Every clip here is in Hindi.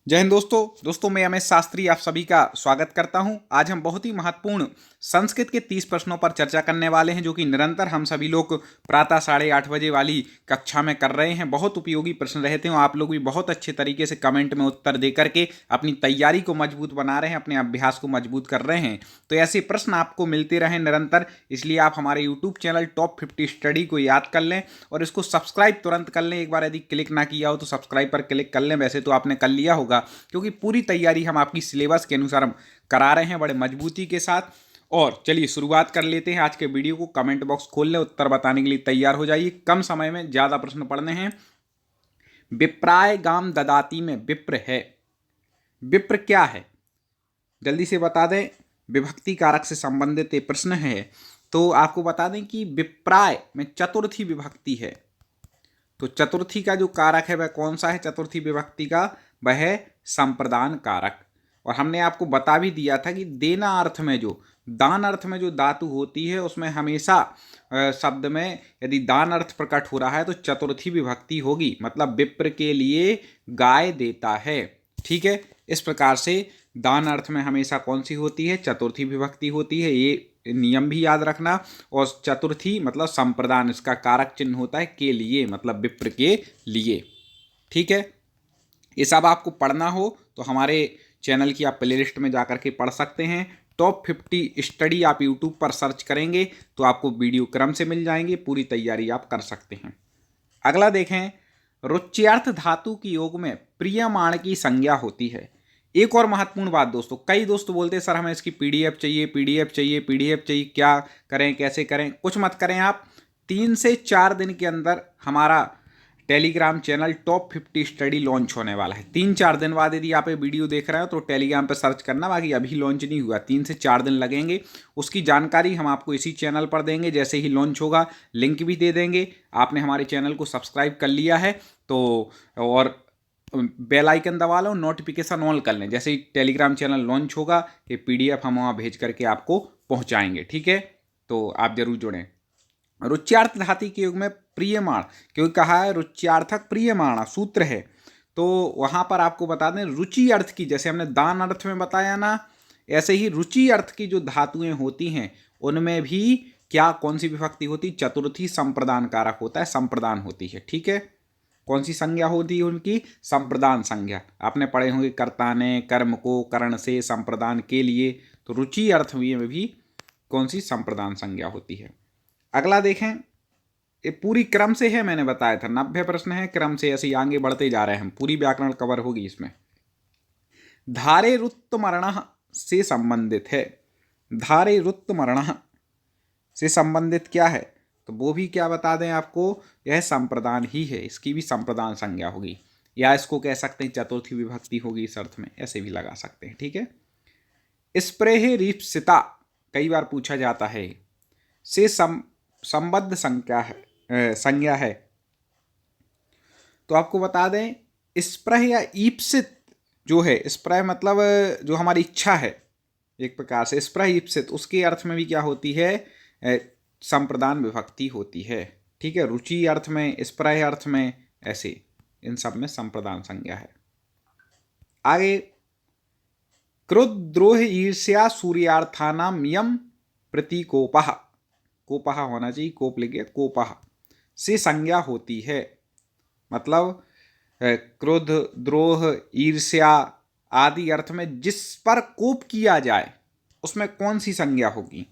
जय हिंद दोस्तों मैं एमएस शास्त्री आप सभी का स्वागत करता हूं। आज हम बहुत ही महत्वपूर्ण संस्कृत के 30 प्रश्नों पर चर्चा करने वाले हैं, जो कि निरंतर हम सभी लोग प्रातः 8:30 बजे वाली कक्षा में कर रहे हैं। बहुत उपयोगी प्रश्न रहते हैं। आप लोग भी बहुत अच्छे तरीके से कमेंट में उत्तर दे करके अपनी तैयारी को मजबूत बना रहे हैं, अपने अभ्यास को मजबूत कर रहे हैं। तो ऐसे प्रश्न आपको मिलते रहें निरंतर, इसलिए आप हमारे यूट्यूब चैनल टॉप 50 स्टडी को याद कर लें और इसको सब्सक्राइब तुरंत कर लें। एक बार यदि क्लिक ना किया हो तो सब्सक्राइब पर क्लिक कर लें। वैसे तो आपने कर लिया होगा, क्योंकि पूरी तैयारी हम आपकी सिलेबस के अनुसार हम करा रहे हैं बड़े मजबूती के साथ। और चलिए शुरुआत कर लेते हैं आज के वीडियो को। कमेंट बॉक्स खोल लें, उत्तर बताने के लिए तैयार हो जाइए। कम समय में ज्यादा प्रश्न पढ़ने हैं। विप्राय गाम ददाती में विप्र है। विप्र क्या है जल्दी से बता दें। विभक्ति कारक से संबंधित ये प्रश्न है। तो आपको बता दें कि विप्राय में चतुर्थी विभक्ति है। तो चतुर्थी का जो कारक है वह कौन सा है? चतुर्थी विभक्ति का वह है संप्रदान कारक। और हमने आपको बता भी दिया था कि देना अर्थ में जो दान अर्थ में जो धातु होती है उसमें हमेशा शब्द में यदि दान अर्थ प्रकट हो रहा है तो चतुर्थी विभक्ति होगी। मतलब विप्र के लिए गाय देता है। ठीक है, इस प्रकार से दान अर्थ में हमेशा कौन सी होती है? चतुर्थी विभक्ति होती है। ये नियम भी याद रखना। और चतुर्थी मतलब संप्रदान, इसका कारक चिन्ह होता है के लिए, मतलब विप्र के लिए। ठीक है, ये सब आपको पढ़ना हो तो हमारे चैनल की आप प्लेलिस्ट में जाकर के पढ़ सकते हैं। टॉप 50 स्टडी आप यूट्यूब पर सर्च करेंगे तो आपको वीडियो क्रम से मिल जाएंगे। पूरी तैयारी आप कर सकते हैं। अगला देखें, रुच्यार्थ धातु के योग में प्रियमाण की संज्ञा होती है। एक और महत्वपूर्ण बात दोस्तों, कई दोस्त बोलते हैं सर हमें इसकी पीडीएफ चाहिए, पीडीएफ चाहिए, पीडीएफ चाहिए। क्या करें, कैसे करें? कुछ मत करें आप। 3 से 4 दिन के अंदर हमारा Telegram channel top 50 study launch होने वाला है। 3-4 दिन बाद यदि आप ये वीडियो देख रहे हो तो टेलीग्राम पर सर्च करना। बाकी अभी लॉन्च नहीं हुआ, 3 से 4 दिन लगेंगे। उसकी जानकारी हम आपको इसी चैनल पर देंगे। जैसे ही लॉन्च होगा लिंक भी दे देंगे। आपने हमारे चैनल को सब्सक्राइब कर लिया है तो और बेल आइकन दबा लो, नोटिफिकेशन ऑन कर लें। जैसे ही टेलीग्राम चैनल लॉन्च होगा ये पीडीएफ हम वहाँ भेज करके आपको पहुँचाएंगे। ठीक है, तो आप जरूर जुड़ें। रुच्यार्थ धातु के युग में प्रियमाण, क्योंकि कहा है रुच्यार्थक प्रियमाण सूत्र है। तो वहाँ पर आपको बता दें रुचि अर्थ की, जैसे हमने दान अर्थ में बताया ना, ऐसे ही रुचि अर्थ की जो धातुएं होती हैं उनमें भी क्या कौन सी विभक्ति होती? चतुर्थी संप्रदान कारक होता है, संप्रदान होती है। ठीक है, कौन सी संज्ञा होती है उनकी? संप्रदान संज्ञा। आपने पढ़े होंगे कर्ता ने, कर्म को, करण से, संप्रदान के लिए। तो रुचि अर्थ में भी कौन सी? संप्रदान संज्ञा होती है। अगला देखें, ये पूरी क्रम से है, मैंने बताया था 90 प्रश्न है क्रम से, ऐसे ही आगे बढ़ते जा रहे हैं हम। पूरी व्याकरण कवर होगी इसमें। धारे रुत्तमर्ण से संबंधित है। धारे रुत्तमर्ण से संबंधित क्या है? तो वो भी क्या बता दें आपको, यह संप्रदान ही है। इसकी भी संप्रदान संज्ञा होगी, या इसको कह सकते हैं चतुर्थी विभक्ति होगी इस अर्थ में, ऐसे भी लगा सकते हैं। ठीक है, स्प्रेह रीप्सिता कई बार पूछा जाता है से संबद्ध संज्ञा है। तो आपको बता दें स्प्रह या ईप्सित जो है, स्प्रह मतलब जो हमारी इच्छा है एक प्रकार से, स्प्रह ईप्सित उसके अर्थ में भी क्या होती है? संप्रदान विभक्ति होती है। ठीक है, रुचि अर्थ में, स्प्रह अर्थ में, ऐसे इन सब में संप्रदान संज्ञा है। आगे, क्रोध द्रोह ईर्ष्या सूर्यार्थानाम यम प्रतीकोपः, कोपहा होना चाहिए, कोप लिखे, कोपहा से संज्ञा होती है। मतलब क्रोध, द्रोह, ईर्ष्या आदि अर्थ में जिस पर कोप किया जाए उसमें कौन सी संज्ञा होगी?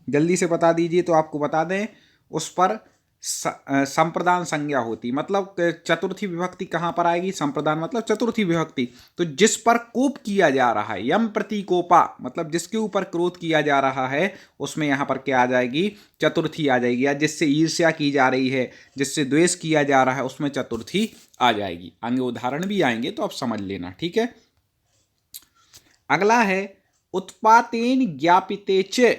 जल्दी से बता दीजिए तो आपको बता दें उस पर संप्रदान संज्ञा होती। मतलब चतुर्थी विभक्ति कहाँ पर आएगी? संप्रदान मतलब चतुर्थी विभक्ति। तो जिस पर कोप किया जा रहा है, यम प्रतिकोपा मतलब जिसके ऊपर क्रोध किया जा रहा है, उसमें यहाँ पर क्या आ जाएगी? चतुर्थी आ जाएगी। या जिससे ईर्ष्या की जा रही है, जिससे द्वेष किया जा रहा है, उसमें चतुर्थी आ जाएगी। आगे उदाहरण भी आएंगे तो आप समझ लेना। ठीक है, अगला है उत्पातेन ज्ञापिते च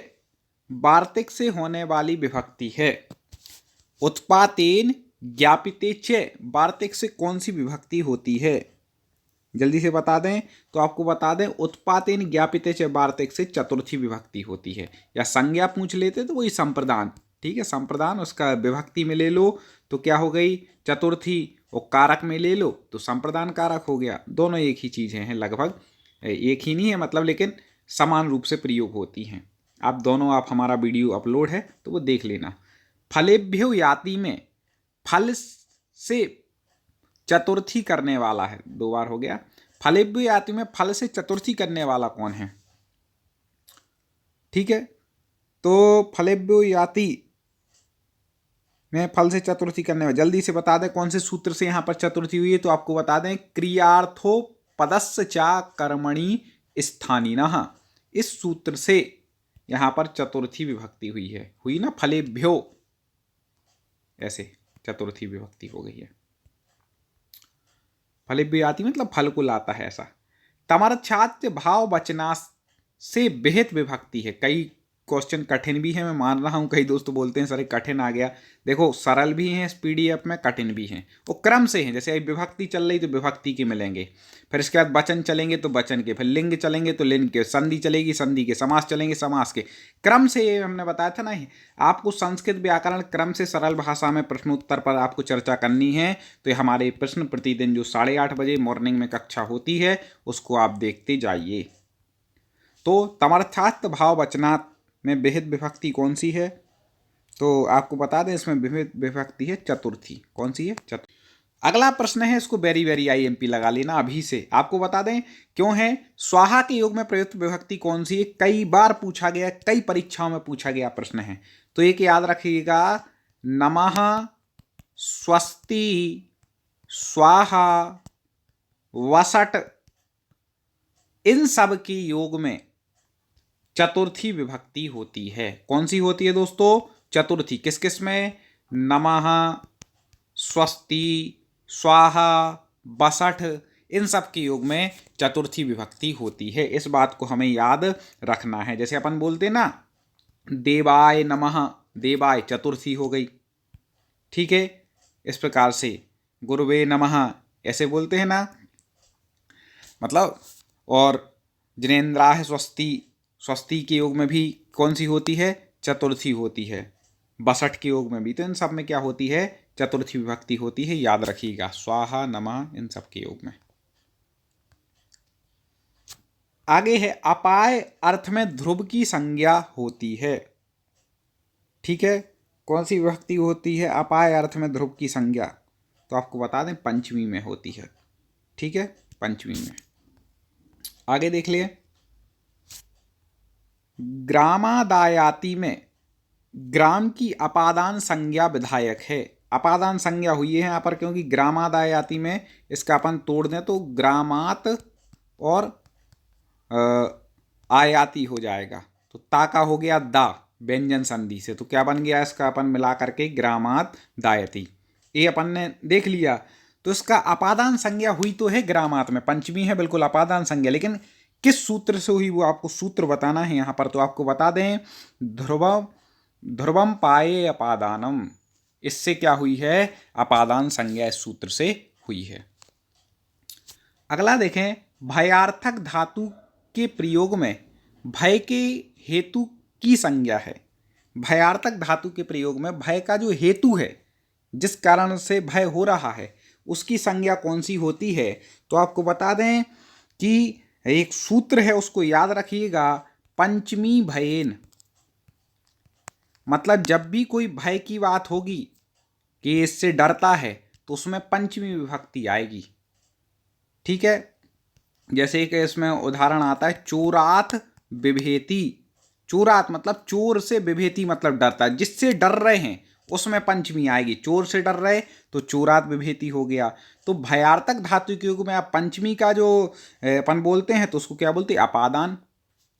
वार्तिक से होने वाली विभक्ति है। उत्पातेन ज्ञापिते च वार्तिक से कौन सी विभक्ति होती है? जल्दी से बता दें तो आपको बता दें उत्पातेन ज्ञापिते च वार्तिक से चतुर्थी विभक्ति होती है। या संज्ञा पूछ लेते तो वही संप्रदान। ठीक है, संप्रदान उसका विभक्ति में ले लो तो क्या हो गई? चतुर्थी। और कारक में ले लो तो संप्रदान कारक हो गया। दोनों एक ही चीज़ें हैं लगभग, एक ही नहीं है मतलब, लेकिन समान रूप से प्रयोग होती हैं। आप दोनों, आप हमारा वीडियो अपलोड है तो वो देख लेना। फलेभ्यो याति में फल से चतुर्थी करने वाला है, 2 बार हो गया। फलेभ्यो याति में फल से चतुर्थी करने वाला कौन है? ठीक है, तो फलेभ्यो याति में फल से चतुर्थी करने वाला, जल्दी से बता दें कौन से सूत्र से यहाँ पर चतुर्थी हुई है। तो आपको बता दें, क्रियार्थो पदस्य चा कर्मणि स्थानिनः, इस सूत्र से यहाँ पर चतुर्थी विभक्ति हुई है। हुई ना, फलेभ्यो, ऐसे चतुर्थी विभक्ति हो गई है। फलेभ्यो याति मतलब फल को लाता है ऐसा। तमरछात्य भाव वचना से विहित विभक्ति है। कई क्वेश्चन कठिन भी है, मैं मान रहा हूँ, कई दोस्त बोलते हैं सर ये कठिन आ गया। देखो सरल भी हैं इस पीडीएफ में, कठिन भी हैं, वो क्रम से हैं। जैसे अभी विभक्ति चल रही तो विभक्ति के मिलेंगे, फिर इसके बाद वचन चलेंगे तो वचन के, फिर लिंग चलेंगे तो लिंग के, संधि चलेगी संधि के, समास चलेंगे समास के, क्रम से। ये हमने बताया था ना, आपको संस्कृत व्याकरण क्रम से सरल भाषा में प्रश्नोत्तर पर आपको चर्चा करनी है। तो ये हमारे प्रश्न प्रतिदिन जो 8:30 बजे मॉर्निंग में कक्षा होती है उसको आप देखते जाइए। तो तमर्थात् भाव वचनात् में विहित विभक्ति कौन सी है? तो आपको बता दें इसमें विहित विभक्ति है चतुर्थी। कौन सी है? चतुर्थी। अगला प्रश्न है, इसको वेरी वेरी IMP लगा लेना अभी से। आपको बता दें क्यों है, स्वाहा के योग में प्रयुक्त विभक्ति कौन सी है? कई बार पूछा गया, कई परीक्षाओं में पूछा गया प्रश्न है, तो एक याद रखिएगा, नमः, स्वस्ति, स्वाहा, वसट, इन सब के योग में चतुर्थी विभक्ति होती है। कौन सी होती है दोस्तों? चतुर्थी। किस किस में? नमः, स्वस्ति, स्वाहा, बसठ, इन सब के योग में चतुर्थी विभक्ति होती है। इस बात को हमें याद रखना है। जैसे अपन बोलते ना, देवाय नमः, देवाय चतुर्थी हो गई, ठीक है। इस प्रकार से गुरुवे नमः ऐसे बोलते हैं ना, मतलब। और जिनेन्द्राह स्वस्ति, स्वस्ति के योग में भी कौन सी होती है? चतुर्थी होती है। बसठ के योग में भी। तो इन सब में क्या होती है? चतुर्थी विभक्ति होती है, याद रखिएगा। स्वाहा, नमः, इन सब के योग में। आगे है, अपाय अर्थ में ध्रुव की संज्ञा होती है। ठीक है, कौन सी विभक्ति होती है अपाय अर्थ में ध्रुव की संज्ञा? तो आपको बता दें पंचमी में होती है। ठीक है, पंचमी में। आगे देख लिए, ग्रामादायाति में ग्राम की अपादान संज्ञा विधायक है। अपादान संज्ञा हुई है यहाँ पर, क्योंकि ग्रामादायाति में इसका अपन तोड़ दें तो ग्रामात और आयाति हो जाएगा। तो ता का हो गया दा व्यंजन संधि से, तो क्या बन गया इसका? अपन मिला करके ग्रामात दायति, ये अपन ने देख लिया। तो इसका अपादान संज्ञा हुई तो है ग्रामात में, पंचमी है बिल्कुल अपादान संज्ञा, लेकिन किस सूत्र से हुई वो आपको सूत्र बताना है यहाँ पर। तो आपको बता दें, ध्रुवम पाये अपादानम, इससे क्या हुई है? अपादान संज्ञा इस सूत्र से हुई है। अगला देखें, भयार्थक धातु के प्रयोग में भय के हेतु की संज्ञा है। भयार्थक धातु के प्रयोग में भय का जो हेतु है, जिस कारण से भय हो रहा है, उसकी संज्ञा कौन सी होती है? तो आपको बता दें कि एक सूत्र है, उसको याद रखिएगा, पंचमी भयेन। मतलब जब भी कोई भय की बात होगी कि इससे डरता है, तो उसमें पंचमी विभक्ति आएगी। ठीक है, जैसे एक इसमें उदाहरण आता है, चोरात बिभेति। चोरात मतलब चोर से, बिभेति मतलब डरता है, जिससे डर रहे हैं उसमें पंचमी आएगी। चोर से डर रहे तो चोरात विभेति हो गया। तो भयार्थक धातु के युग में आप पंचमी का जो अपन बोलते हैं तो उसको क्या बोलते हैं? अपादान।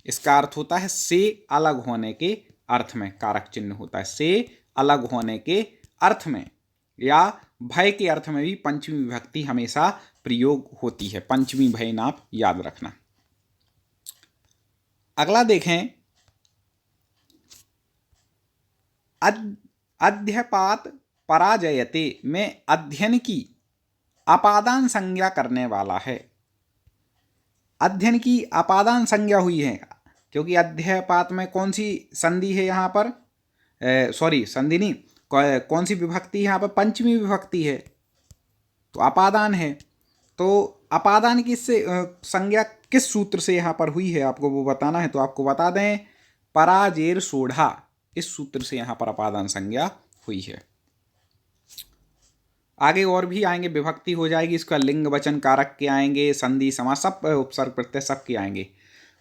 इसका अर्थ होता है से अलग होने के अर्थ में, कारक चिन्ह होता है से अलग होने के अर्थ में, या भय के अर्थ में भी पंचमी विभक्ति हमेशा प्रयोग होती है। पंचमी भयन आप याद रखना। अगला देखें, अध्यपात पराजयते में अध्ययन की अपादान संज्ञा करने वाला है। अध्ययन की अपादान संज्ञा हुई है, क्योंकि अध्यपात में कौन सी संधि है यहाँ पर? सॉरी, संधि नहीं, कौन सी विभक्ति है यहाँ पर? पंचमी विभक्ति है। तो अपादान है। तो अपादान की इससे संज्ञा किस सूत्र से यहाँ पर हुई है आपको वो बताना है। तो आपको बता दें पराजेर सोढ़ा, इस सूत्र से यहाँ पर अपादान संज्ञा हुई है। आगे और भी आएंगे, विभक्ति हो जाएगी, इसका लिंग वचन कारक के आएंगे, संधि समास सब, उपसर्ग प्रत्यय सब के आएंगे।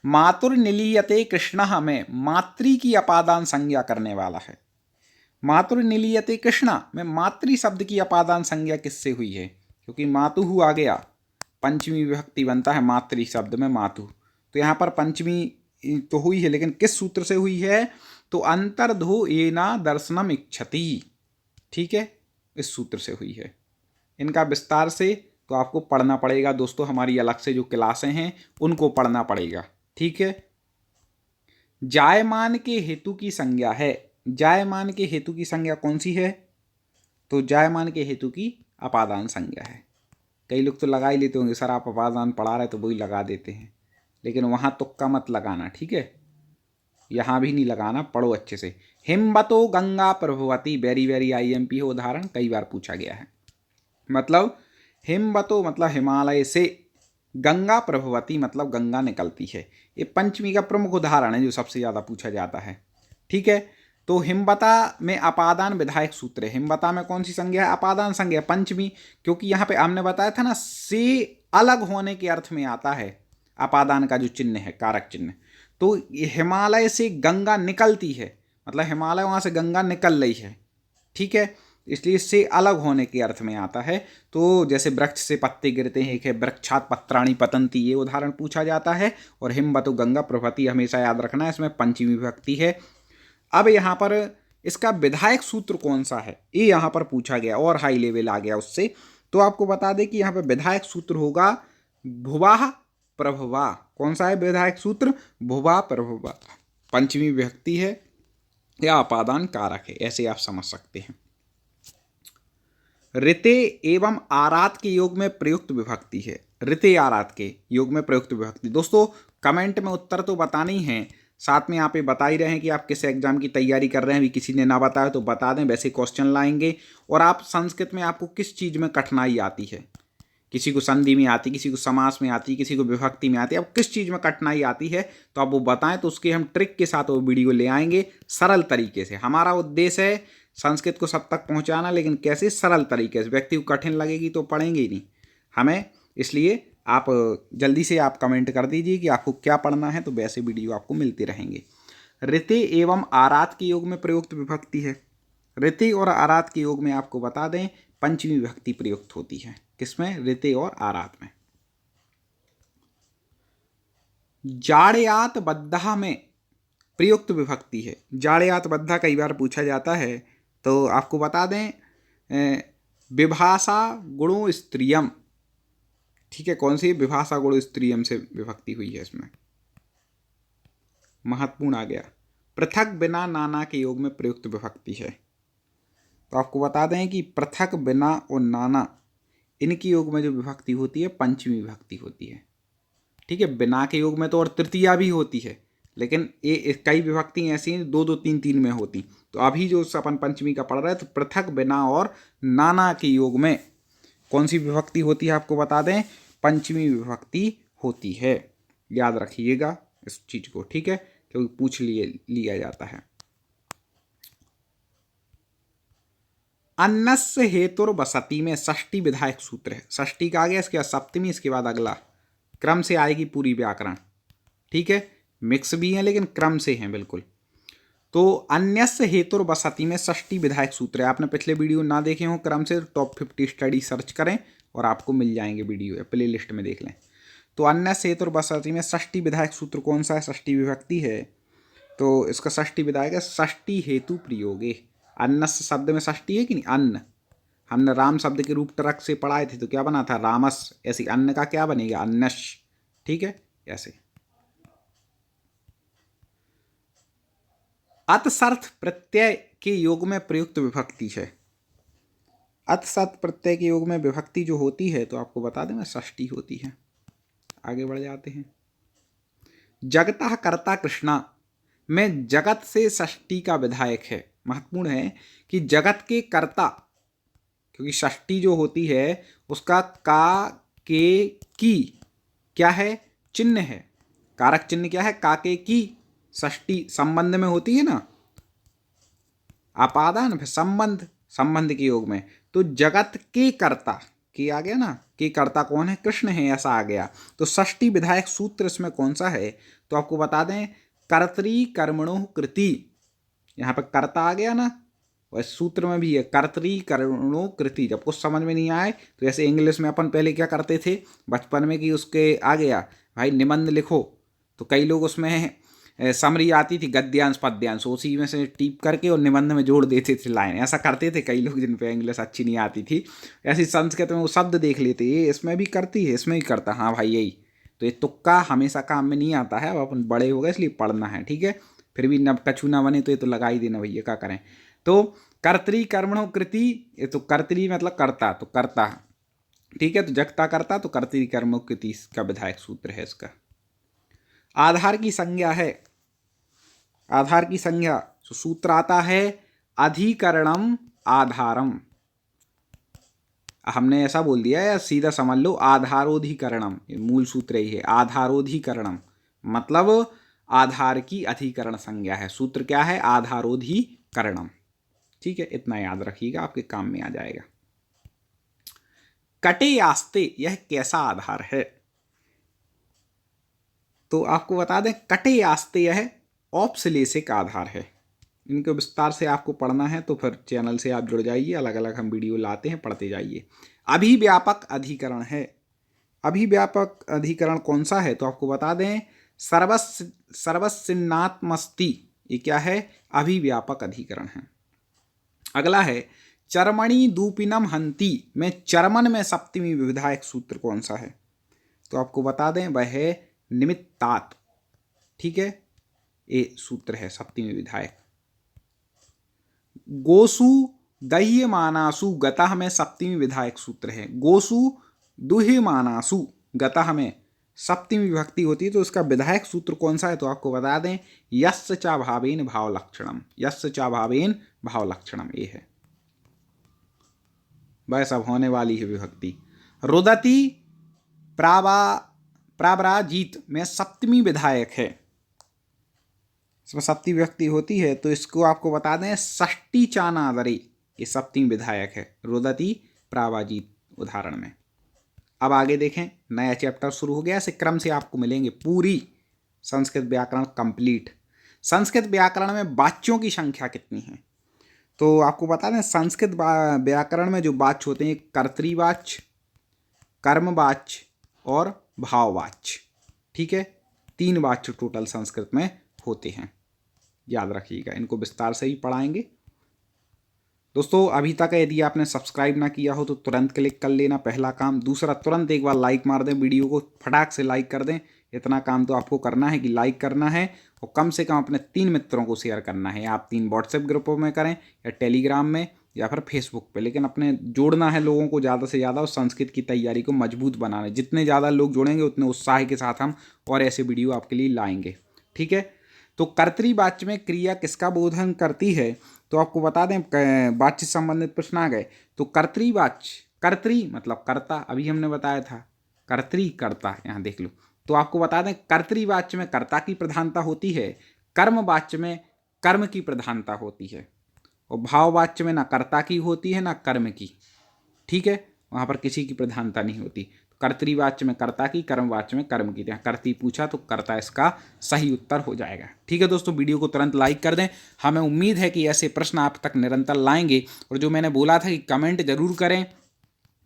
मातुर निलीयते कृष्ण में मातृ की अपादान संज्ञा करने वाला है। मातुर निलीयते कृष्णा में मातृ शब्द की अपादान संज्ञा किससे हुई है, क्योंकि मातुहु आ गया, पंचमी विभक्ति बनता है मातृ शब्द में मातु, तो यहाँ पर पंचमी तो हुई है, लेकिन किस सूत्र से हुई है। तो अंतर्धो एना दर्शनम इच्छति, ठीक है, इस सूत्र से हुई है। इनका विस्तार से तो आपको पढ़ना पड़ेगा दोस्तों, हमारी अलग से जो क्लासें हैं उनको पढ़ना पड़ेगा, ठीक है। जायमान के हेतु की संज्ञा है, जायमान के हेतु की संज्ञा कौन सी है। तो जायमान के हेतु की अपादान संज्ञा है। कई लोग तो लगा ही लेते होंगे, सर आप अपादान पढ़ा रहे तो वही लगा देते हैं, लेकिन वहाँ तुक्का मत लगाना, ठीक है, यहाँ भी नहीं लगाना, पढ़ो अच्छे से। हिमवतो गंगा प्रभवती, वेरी वेरी IMP हो उदाहरण, कई बार पूछा गया है। मतलब हिमवतो मतलब हिमालय से, गंगा प्रभवती मतलब गंगा निकलती है। ये पंचमी का प्रमुख उदाहरण है जो सबसे ज़्यादा पूछा जाता है, ठीक है। तो हिमवता में अपादान विधायक सूत्र है। हिमवता में कौन सी संज्ञा है, अपादान संज्ञा पंचमी, क्योंकि यहाँ पे हमने बताया था ना, से अलग होने के अर्थ में आता है अपादान का जो चिन्ह है, कारक चिन्ह। तो हिमालय से गंगा निकलती है, मतलब हिमालय वहाँ से गंगा निकल रही है, ठीक है, इसलिए इससे अलग होने के अर्थ में आता है। तो जैसे वृक्ष से पत्ते गिरते हैं, एक है वृक्षात पत्राणि पतंती, ये उदाहरण पूछा जाता है। और हिमवतो गंगा प्रभवती हमेशा याद रखना है, इसमें पंचमी विभक्ति है। अब यहाँ पर इसका विधायक सूत्र कौन सा है, ये यहाँ पर पूछा गया और हाई लेवल आ गया उससे। तो आपको बता दें कि यहाँ पर विधायक सूत्र होगा भुवाह प्रभवा। कौन सा है विधायक सूत्र, भुवा प्रभवा, पंचमी विभक्ति है या अपादान कारक है, ऐसे आप समझ सकते हैं। ऋते एवं आरात के योग में प्रयुक्त विभक्ति है, ऋते आरात के योग में प्रयुक्त विभक्ति। दोस्तों कमेंट में उत्तर तो बताना ही है, साथ में आप ये बता ही रहे हैं कि आप किस एग्जाम की तैयारी कर रहे हैं, भी किसी ने ना बताया तो बता दें, वैसे क्वेश्चन लाएंगे। और आप संस्कृत में आपको किस चीज़ में कठिनाई आती है, किसी को संधि में आती, किसी को समास में आती, किसी को विभक्ति में आती है, अब किस चीज़ में कठिनाई आती है तो आप वो बताएं, तो उसके हम ट्रिक के साथ वो वीडियो ले आएंगे सरल तरीके से। हमारा उद्देश्य है संस्कृत को सब तक पहुंचाना, लेकिन कैसे, सरल तरीके से। व्यक्ति को कठिन लगेगी तो पढ़ेंगे ही नहीं हमें, इसलिए आप जल्दी से आप कमेंट कर दीजिए कि आपको क्या पढ़ना है, तो वैसे वीडियो आपको मिलते रहेंगे। ऋते एवं आरात के योग में प्रयुक्त विभक्ति है। ऋते और आरात के योग में आपको बता दें पंचमी विभक्ति प्रयुक्त होती है, किसमें, ऋते और आरात में। जाड़यात बद्धा में प्रयुक्त विभक्ति है। जाड़यात बद्धा कई बार पूछा जाता है, तो आपको बता दें विभाषा गुणो स्त्रियम, ठीक है, कौन सी, विभाषा गुणो स्त्रियम से विभक्ति हुई है इसमें, महत्वपूर्ण आ गया। पृथक बिना नाना के योग में प्रयुक्त विभक्ति है। तो आपको बता दें कि पृथक बिना और नाना इनकी योग में जो विभक्ति होती है पंचमी विभक्ति होती है, ठीक है। बिना के योग में तो और तृतीया भी होती है, लेकिन ये कई विभक्ति ऐसी हैं 2 2 3 3 में होती। तो अभी जो अपन पंचमी का पढ़ रहे हैं, तो पृथक बिना और नाना के योग में कौन सी विभक्ति होती है, आपको बता दें पंचमी विभक्ति होती है। याद रखिएगा इस चीज को, ठीक है, क्योंकि पूछ लिया जाता है। अन्नस्य हेतुर बसती में षष्ठी विधायक सूत्र है। षष्ठी का आ गया, इसके बाद सप्तमी, इसके बाद अगला क्रम से आएगी पूरी व्याकरण, ठीक है, मिक्स भी है लेकिन क्रम से हैं बिल्कुल। तो अन्यस्य हेतुर बसती में षष्ठी विधायक सूत्र है। आपने पिछले वीडियो ना देखे हो क्रम से, टॉप 50 स्टडी सर्च करें और आपको मिल जाएंगे वीडियो, प्ले लिस्ट में देख लें। तो अन्यस्य हेतुर बसती में षष्ठी विधायक सूत्र कौन सा है, षष्ठी विभक्ति है, तो इसका षष्ठी विधायक है षष्ठी हेतु प्रयोगे। अन्नस्य शब्द में षष्ठी है कि नहीं, अन्न, हमने राम शब्द के रूप ट्रक से पढ़ाए थे, तो क्या बना था, रामस, ऐसे अन्न का क्या बनेगा, अन्नश, ठीक है, ऐसे। अतसर्थ प्रत्यय के योग में प्रयुक्त विभक्ति है। अतसर्थ प्रत्यय के योग में विभक्ति जो होती है, तो आपको बता दें षष्ठी होती है। आगे बढ़ जाते हैं। जगतः कर्ता कृष्णा में जगत से षष्ठी का विधायक है। महत्वपूर्ण है कि जगत के कर्ता क्योंकि षष्ठी जो होती है उसका का, के, की क्या है, चिन्ह है। कारक चिन्ह क्या है, का, के, की। षष्ठी संबंध में होती है ना, अपादान फिर संबंध, संबंध के योग में। तो जगत के कर्ता, के आ गया ना, के कर्ता कौन है, कृष्ण है, ऐसा आ गया। तो षष्ठी विधायक सूत्र इसमें कौन सा है, तो आपको बता दें, कर्तरी कर्मणो कृति। यहाँ पर कर्ता आ गया ना, और सूत्र में भी है कर्तरी कर्मणो कृति। जब कुछ समझ में नहीं आए तो जैसे इंग्लिश में अपन पहले क्या करते थे बचपन में कि उसके आ गया भाई निबंध लिखो, तो कई लोग उसमें समरी आती थी गद्यांश पद्यांश, उसी में से टीप करके और निबंध में जोड़ देते थे लाइन, ऐसा करते थे कई लोग जिन पे इंग्लिश अच्छी नहीं आती थी। ऐसी संस्कृत में वो शब्द देख लेते, ये इसमें भी करती है, इसमें भी करता, हाँ भाई यही। तो ये तुक्का हमेशा काम में नहीं आता है, अब अपन बड़े हो गए इसलिए पढ़ना है, ठीक है। फिर भी नब कछु ना बने तो ये तो लगा ही देना भैया, क्या करें। तो कर्तरी कर्मणो कृति, ये तो कर्तरी मतलब कर्ता, तो कर्ता, ठीक है। तो जगता कर्ता, तो कर्तरी कर्मणो कृति का विधायक सूत्र है इसका। आधार की संज्ञा है, आधार की संज्ञा, तो सूत्र आता है अधिकरणम आधारम। हमने ऐसा बोल दिया या सीधा समझ लो आधारोधिकरणम, ये मूल सूत्र ही है, आधारोधिकरणम मतलब आधार की अधिकरण संज्ञा है। सूत्र क्या है, आधारोधिकरणम, ठीक है। इतना याद रखिएगा, आपके काम में आ जाएगा। कटे आस्ते, यह कैसा आधार है, तो आपको बता दें कटे आस्ते यह औपश्लेषिक आधार है। इनको विस्तार से आपको पढ़ना है तो फिर चैनल से आप जुड़ जाइए, अलग अलग हम वीडियो लाते हैं, पढ़ते जाइए। अभिव्यापक अधिकरण है, अभिव्यापक अधिकरण कौन सा है, तो आपको बता दें सर्वस्विन्नात्मस्ति, ये क्या है, अभिव्यापक अधिकरण है। अगला है चर्मणि दूपिनम हंति में चर्मन में सप्तमी विधायक सूत्र कौन सा है, तो आपको बता दें वह है निमित्तात्, ठीक है, ये सूत्र है सप्तमी विधायक। गोसु दह्यमानासु गतः में सप्तमी विधायक सूत्र है। गोसु दुह्यमानासु गतः में सप्तमी विभक्ति होती है, तो इसका विधायक सूत्र कौन सा है, तो आपको बता दें यस्य च भावेन भाव लक्षणम, यस्य च भावेन भाव लक्षणम, ये है, वह सब होने वाली है विभक्ति। रुदति प्रावराजित में सप्तमी विधायक है, इसमें सप्तमी विभक्ति होती है, तो इसको आपको बता दें षष्ठी चानादरे, ये सप्तमी विधायक है रुदति प्रावाजित उदाहरण में। अब आगे देखें, नया चैप्टर शुरू हो गया, ऐसे क्रम से आपको मिलेंगे पूरी संस्कृत व्याकरण कंप्लीट। संस्कृत व्याकरण में वाच्यों की संख्या कितनी है, तो आपको बता दें संस्कृत व्याकरण में जो वाच्य होते हैं कर्तृवाच्य, कर्मवाच्य और भाववाच्य, ठीक है, 3 वाच्य टोटल संस्कृत में होते हैं, याद रखिएगा, इनको विस्तार से ही पढ़ाएंगे। दोस्तों अभी तक यदि आपने सब्सक्राइब ना किया हो तो तुरंत क्लिक कर लेना, पहला काम। दूसरा, तुरंत एक बार लाइक मार दें, वीडियो को फटाक से लाइक कर दें। इतना काम तो आपको करना है कि लाइक करना है और कम से कम अपने 3 मित्रों को शेयर करना है। आप 3 व्हाट्सएप ग्रुपों में करें या टेलीग्राम में या फिर फेसबुक पे, लेकिन अपने जोड़ना है लोगों को ज़्यादा से ज़्यादा और संस्कृत की तैयारी को मजबूत बनाना है। जितने ज़्यादा लोग जुड़ेंगे उतने उत्साह के साथ हम और ऐसे वीडियो आपके लिए लाएंगे, ठीक है। तो कर्तृवाच्य में क्रिया किसका बोधन करती है, तो आपको बता दें वाच्य संबंधित प्रश्न आ गए, तो कर्तृवाच्य, कर्तृ मतलब कर्ता, अभी हमने बताया था कर्तृ कर्ता, यहाँ देख लो। तो आपको बता दें कर्तृवाच्य में कर्ता की प्रधानता होती है, कर्मवाच्य में कर्म की प्रधानता होती है और भाववाच्य में ना कर्ता की होती है ना कर्म की, ठीक है, वहाँ पर किसी की प्रधानता नहीं होती। कर्तृवाच्य में कर्ता की, कर्मवाच्य में कर्म की। कर्ती पूछा तो कर्ता इसका सही उत्तर हो जाएगा, ठीक है। दोस्तों वीडियो को तुरंत लाइक कर दें, हमें उम्मीद है कि ऐसे प्रश्न आप तक निरंतर लाएंगे। और जो मैंने बोला था कि कमेंट जरूर करें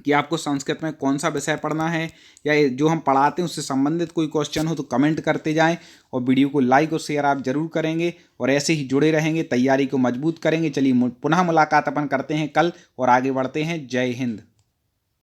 कि आपको संस्कृत में कौन सा विषय पढ़ना है या जो हम पढ़ाते हैं उससे संबंधित कोई क्वेश्चन हो तो कमेंट करते जाएं और वीडियो को लाइक और शेयर आप जरूर करेंगे और ऐसे ही जुड़े रहेंगे, तैयारी को मजबूत करेंगे। चलिए पुनः मुलाकात अपन करते हैं कल और आगे बढ़ते हैं। जय हिंद।